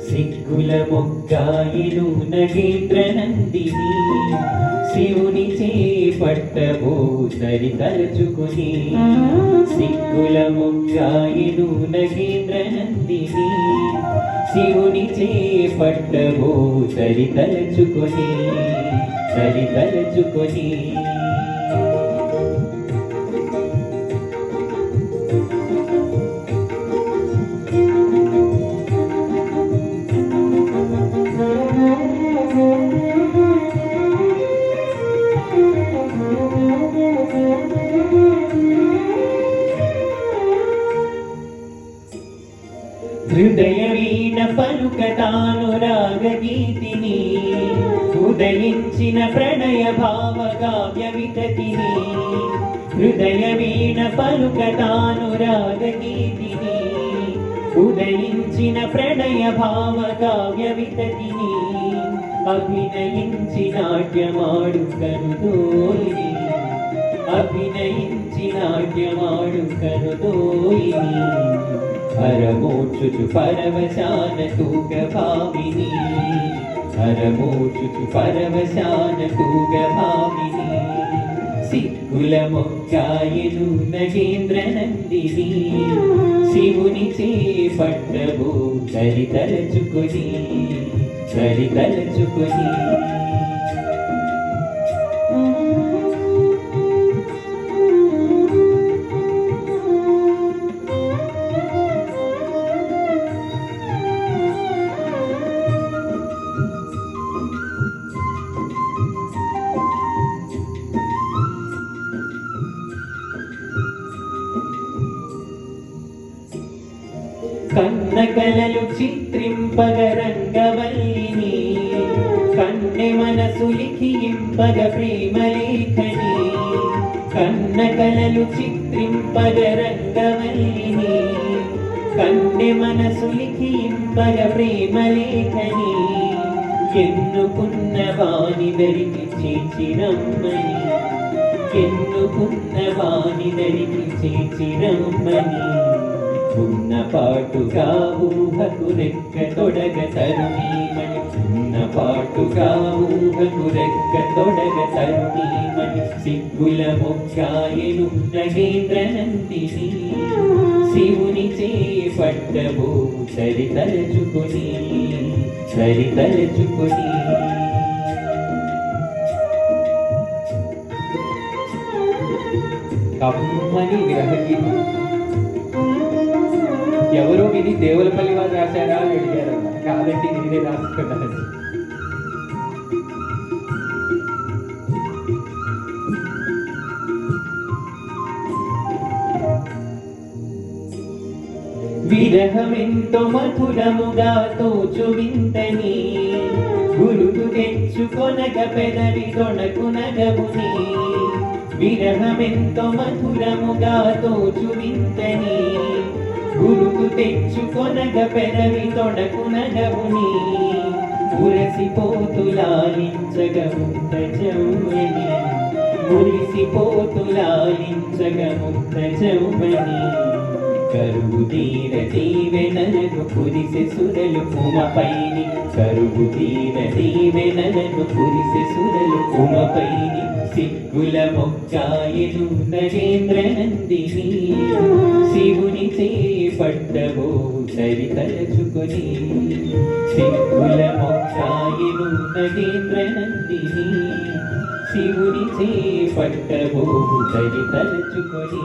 సిగ్గుల మొగ్గాయిలు నగేంద్ర నందిని శివుని చేపట్టబో సరి తలుచుకుని సిగ్గుల మొగ్గాయిలు నగేంద్ర నందిని శివుని చేపట్టబో సరి తలుచుకొని హృదయ వీణ పలుకతానురాగగీతిని ఉదయించిన ప్రణయ భావకావ్య వితతిని హృదయ వీణ పలుకతానురాగగీతిని ఉదయించిన ప్రణయ భావకావ్య వితతిని అభినయించి నాట్యమాడు కనుదోయిని అభినయించి నాట్యమాడు కనుదోయిని హరమోచుచు పరవశాన తూగ భామిని హరమోచుచు పరవశాన తూగ భామిని సిగ్గుల మొక్కాయను నగేంద్ర నందిని శివుని చేపట్టబో సరి తలచుకొని కన్న కలలు చిత్రింపగ రంగవల్లిని కన్నె మనసు లిఖింపగ ప్రేమలేఖని కన్న కలలు చిత్రింపగ రంగవల్లిని కన్నె మనసు లిఖింపగ ప్రేమలేఖని ఎన్నుకున్న వాని దరికి చేర్చిరమ్మని ఎన్నుకున్న వాని దరికి చేర్చిరమ్మని ఉన్న పాటుగా ఊహకు రెక్క తొడగ తరుణీమణి ఉన్న పాటుగా ఊహకు రెక్క తొడగ తరుణీమణి సిగ్గుల మొక్కాయను నగేంద్ర నందిని శివుని చేపట్టబో సరి తలుచుకొని కమ్మని విరహగీతం ఎవరో విని దేవులపల్లి వారు రాశారా అని అడిగారు. కాదండి, నేనే రాసుకున్నాను. విరహమెంతో మధురముగా తోచు వింతని గురుకు తెచ్చుకొనగ పెదవి తొణకు నగముని విరహమెంతో మధురముగా తోచు వింతని గురుకు తెచ్చుకొనగ పెదవి తొణకు నగముని మురిసిపోతులాలించగ ముక్త చౌమని మురిసిపోతులాలించగ ముక్త చౌమని కరువు తీర దీవెనలను కురిసె సురలు ఉమపైని కరువు తీర దీవెనలను కురిసె సురలు ఉమపైని సిగ్గుల మొక్కాయను నగేంద్ర నందిని శివుని చేపట్టబో సరి తలుచుకొని సిగ్గుల మొక్కాయను నగేంద్ర నందిని శివుని చేపట్టబో సరి తలుచుకొని